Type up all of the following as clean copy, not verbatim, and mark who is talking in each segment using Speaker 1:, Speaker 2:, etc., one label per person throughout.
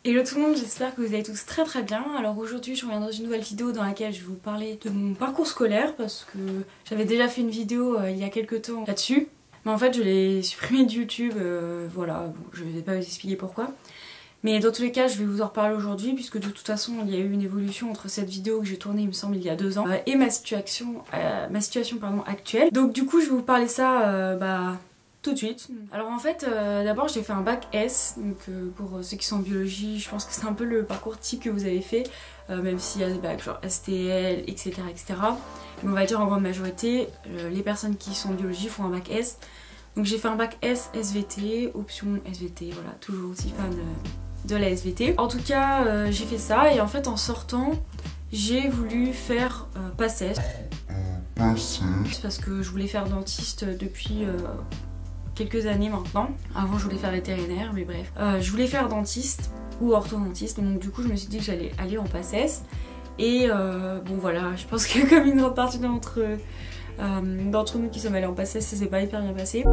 Speaker 1: Hello tout le monde, j'espère que vous allez tous très bien. Alors aujourd'hui je reviens dans une nouvelle vidéo dans laquelle je vais vous parler de mon parcours scolaire parce que j'avais déjà fait une vidéo il y a quelques temps là-dessus. Mais en fait je l'ai supprimée de YouTube, voilà, bon, je ne vais pas vous expliquer pourquoi. Mais dans tous les cas je vais vous en reparler aujourd'hui puisque de toute façon il y a eu une évolution entre cette vidéo que j'ai tournée il me semble il y a 2 ans et ma situation actuelle. Donc du coup je vais vous parler ça tout de suite. Alors en fait d'abord j'ai fait un bac S, donc pour ceux qui sont en biologie je pense que c'est un peu le parcours type que vous avez fait, même s'il y a des bacs genre STL, etc. Mais on va dire en grande majorité les personnes qui sont en biologie font un bac S. Donc j'ai fait un bac S SVT, option SVT, voilà, toujours aussi fan de la SVT. En tout cas j'ai fait ça et en fait en sortant j'ai voulu faire PACES parce que je voulais faire dentiste depuis quelques années maintenant. Avant je voulais faire vétérinaire mais bref. Je voulais faire dentiste ou orthodontiste, donc du coup je me suis dit que j'allais aller en PACES et bon voilà, je pense que comme une grande partie d'entre nous qui sommes allés en PACES, ça s'est pas hyper bien passé.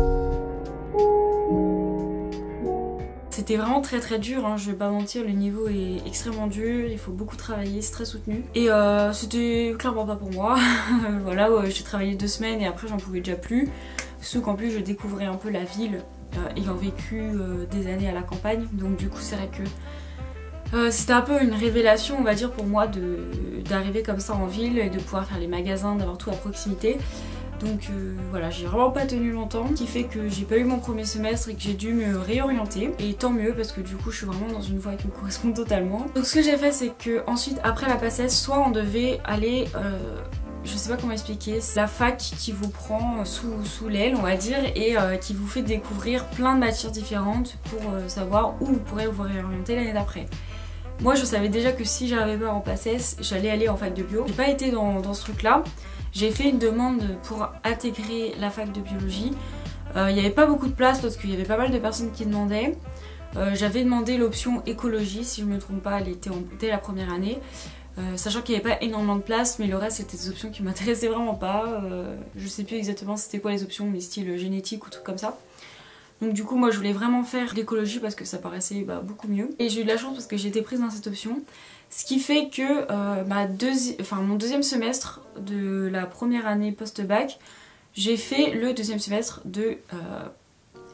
Speaker 1: C'était vraiment très dur, hein, je vais pas mentir, le niveau est extrêmement dur, il faut beaucoup travailler, c'est très soutenu. Et c'était clairement pas pour moi. Voilà, j'ai travaillé 2 semaines et après j'en pouvais déjà plus. Sauf qu'en plus je découvrais un peu la ville, ayant vécu des années à la campagne. Donc du coup c'est vrai que c'était un peu une révélation on va dire pour moi d'arriver comme ça en ville et de pouvoir faire les magasins, d'avoir tout à proximité. Donc voilà, j'ai vraiment pas tenu longtemps, ce qui fait que j'ai pas eu mon premier semestre et que j'ai dû me réorienter. Et tant mieux parce que du coup je suis vraiment dans une voie qui me correspond totalement. Donc ce que j'ai fait c'est que ensuite après la PACES, soit on devait aller, je sais pas comment expliquer, c'est la fac qui vous prend sous l'aile on va dire et qui vous fait découvrir plein de matières différentes pour savoir où vous pourrez vous réorienter l'année d'après. Moi je savais déjà que si j'arrivais pas en PACES, j'allais aller en fac de bio. J'ai pas été dans ce truc là. J'ai fait une demande pour intégrer la fac de biologie. Il n'y avait pas beaucoup de place parce qu'il y avait pas mal de personnes qui demandaient. J'avais demandé l'option écologie, si je me trompe pas, elle était dès la première année. Sachant qu'il n'y avait pas énormément de place, mais le reste c'était des options qui m'intéressaient vraiment pas. Je sais plus exactement c'était quoi les options, mais style génétique ou trucs comme ça. Donc du coup moi je voulais vraiment faire l'écologie parce que ça paraissait beaucoup mieux. Et j'ai eu de la chance parce que j'ai été prise dans cette option. Ce qui fait que mon deuxième semestre de la première année post-bac, j'ai fait le deuxième semestre de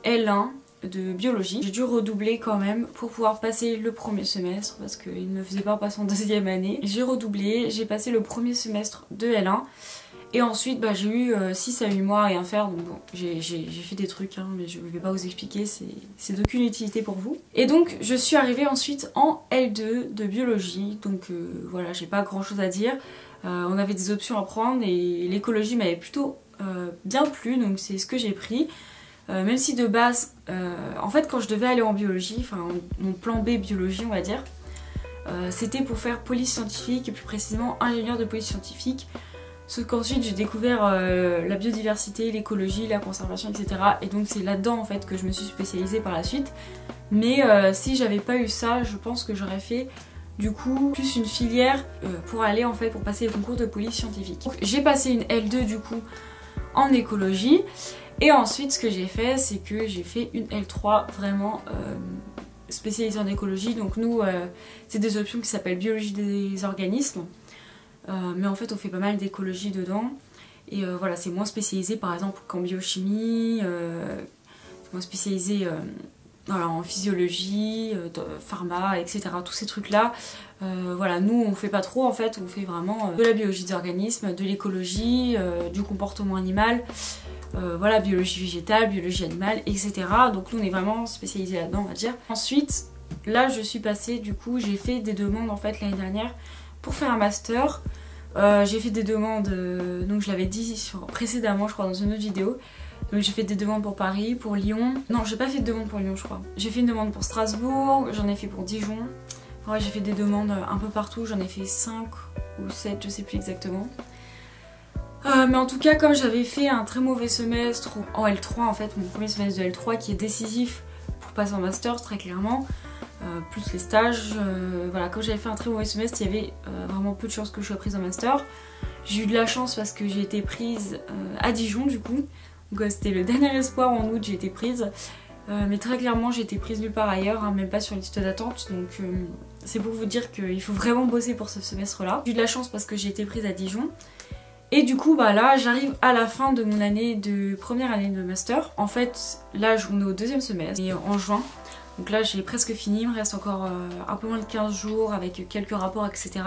Speaker 1: L1 de biologie. J'ai dû redoubler quand même pour pouvoir passer le premier semestre parce qu'il ne me faisait pas passer en deuxième année. J'ai redoublé, j'ai passé le premier semestre de L1 et ensuite j'ai eu 6 à 8 mois à rien faire, donc bon, j'ai fait des trucs hein, mais je ne vais pas vous expliquer, c'est d'aucune utilité pour vous. Et donc je suis arrivée ensuite en L2 de biologie, donc voilà, j'ai pas grand chose à dire. On avait des options à prendre et l'écologie m'avait plutôt bien plu, donc c'est ce que j'ai pris. Même si de base, en fait quand je devais aller en biologie, enfin mon plan B biologie on va dire, c'était pour faire police scientifique et plus précisément ingénieur de police scientifique. Sauf qu'ensuite j'ai découvert la biodiversité, l'écologie, la conservation, etc. Et donc c'est là-dedans en fait que je me suis spécialisée par la suite. Mais si j'avais pas eu ça, je pense que j'aurais fait du coup plus une filière pour aller en fait pour passer les concours de police scientifique. J'ai passé une L2 du coup en écologie. Et ensuite ce que j'ai fait c'est que j'ai fait une L3 vraiment spécialisée en écologie. Donc nous c'est des options qui s'appellent biologie des organismes. Mais en fait on fait pas mal d'écologie dedans et voilà c'est moins spécialisé par exemple qu'en biochimie, c'est moins spécialisé voilà, en physiologie, pharma, etc. Tous ces trucs là, voilà nous on fait pas trop en fait, on fait vraiment de la biologie des organismes, de l'écologie, du comportement animal, voilà biologie végétale, biologie animale, etc. Donc nous on est vraiment spécialisé là-dedans on va dire. Ensuite là je suis passée du coup, j'ai fait des demandes en fait l'année dernière pour faire un master. J'ai fait des demandes, donc je l'avais dit précédemment je crois dans une autre vidéo. Donc j'ai fait des demandes pour Paris, pour Lyon. Non j'ai pas fait de demande pour Lyon je crois. J'ai fait une demande pour Strasbourg, j'en ai fait pour Dijon. Enfin, ouais, j'ai fait des demandes un peu partout, j'en ai fait 5 ou 7, je sais plus exactement. Mais en tout cas comme j'avais fait un très mauvais semestre en L3 en fait, mon premier semestre de L3 qui est décisif pour passer en master très clairement. Plus les stages, voilà, quand j'avais fait un très mauvais semestre, il y avait vraiment peu de chances que je sois prise en master. J'ai eu de la chance parce que j'ai été prise à Dijon du coup, donc c'était le dernier espoir, en août j'ai été prise. Mais très clairement j'ai été prise nulle part ailleurs, hein, même pas sur liste d'attente, donc c'est pour vous dire qu'il faut vraiment bosser pour ce semestre là. J'ai eu de la chance parce que j'ai été prise à Dijon. Et du coup bah là j'arrive à la fin de mon première année de master. En fait là on est au deuxième semestre et en juin. Donc là j'ai presque fini, il me reste encore un peu moins de 15 jours avec quelques rapports etc.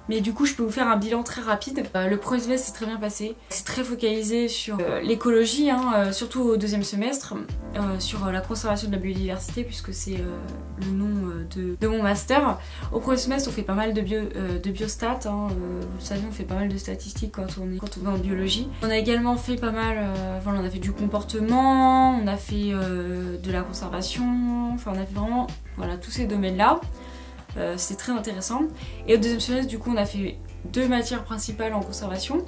Speaker 1: Mais du coup je peux vous faire un bilan très rapide. Le premier semestre s'est très bien passé. C'est très focalisé sur l'écologie, hein, surtout au deuxième semestre, sur la conservation de la biodiversité puisque c'est le nom de mon master. Au premier semestre on fait pas mal de biostats, hein, vous le savez on fait pas mal de statistiques quand on est en biologie. On a également fait pas mal, voilà, on a fait du comportement, on a fait de la conservation, enfin on a fait vraiment voilà, tous ces domaines là. C'est très intéressant. Et au deuxième semestre du coup on a fait 2 matières principales en conservation,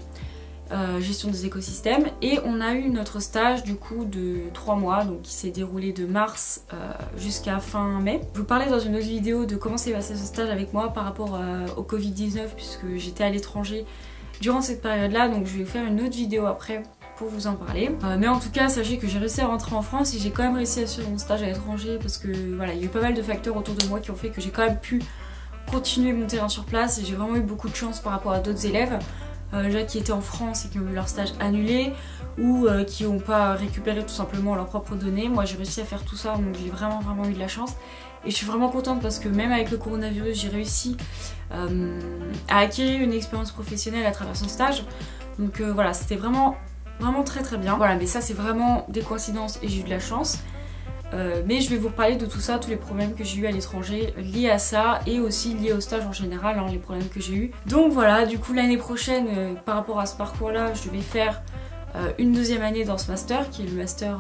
Speaker 1: gestion des écosystèmes, et on a eu notre stage du coup de 3 mois donc qui s'est déroulé de mars jusqu'à fin mai. Je vous parlais dans une autre vidéo de comment s'est passé ce stage avec moi par rapport au Covid-19 puisque j'étais à l'étranger durant cette période là, donc je vais vous faire une autre vidéo après pour vous en parler. Mais en tout cas sachez que j'ai réussi à rentrer en France et j'ai quand même réussi à suivre mon stage à l'étranger parce que voilà, il y a eu pas mal de facteurs autour de moi qui ont fait que j'ai quand même pu continuer mon terrain sur place et j'ai vraiment eu beaucoup de chance par rapport à d'autres élèves déjà qui étaient en France et qui ont eu leur stage annulé ou qui n'ont pas récupéré tout simplement leurs propres données. Moi j'ai réussi à faire tout ça donc j'ai vraiment eu de la chance et je suis vraiment contente parce que même avec le coronavirus j'ai réussi à acquérir une expérience professionnelle à travers ce stage. Donc voilà, c'était vraiment très bien. Voilà, mais ça c'est vraiment des coïncidences et j'ai eu de la chance. Mais je vais vous parler de tout ça, tous les problèmes que j'ai eu à l'étranger liés à ça et aussi liés au stage en général, hein, les problèmes que j'ai eu. Donc voilà, du coup l'année prochaine, par rapport à ce parcours là, je vais faire une deuxième année dans ce master qui est le master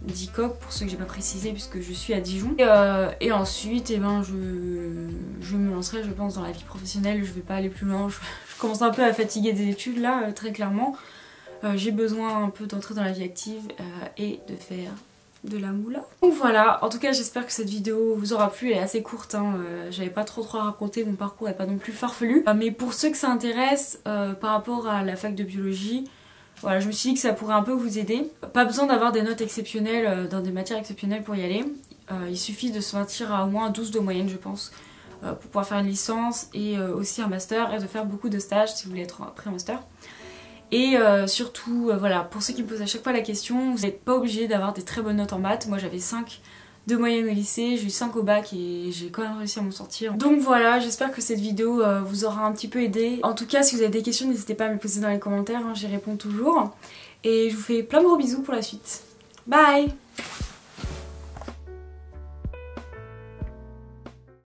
Speaker 1: d'ICOP pour ceux que j'ai pas précisé puisque je suis à Dijon. Et ensuite, eh ben, je me lancerai je pense dans la vie professionnelle, je vais pas aller plus loin, je commence un peu à fatiguer des études là, très clairement. J'ai besoin un peu d'entrer dans la vie active et de faire de la moula. Donc voilà, en tout cas j'espère que cette vidéo vous aura plu, elle est assez courte, hein, j'avais pas trop à raconter, mon parcours est pas non plus farfelu. Mais pour ceux que ça intéresse par rapport à la fac de biologie, voilà, je me suis dit que ça pourrait un peu vous aider. Pas besoin d'avoir des notes exceptionnelles dans des matières exceptionnelles pour y aller. Il suffit de se maintenir à au moins 12 de moyenne je pense pour pouvoir faire une licence et aussi un master et de faire beaucoup de stages si vous voulez être après un master. Et surtout, voilà, pour ceux qui me posent à chaque fois la question, vous n'êtes pas obligé d'avoir des très bonnes notes en maths. Moi j'avais 5 de moyenne au lycée, j'ai eu 5 au bac et j'ai quand même réussi à m'en sortir. Donc voilà, j'espère que cette vidéo vous aura un petit peu aidé. En tout cas, si vous avez des questions, n'hésitez pas à me les poser dans les commentaires, hein, j'y réponds toujours. Et je vous fais plein de gros bisous pour la suite. Bye!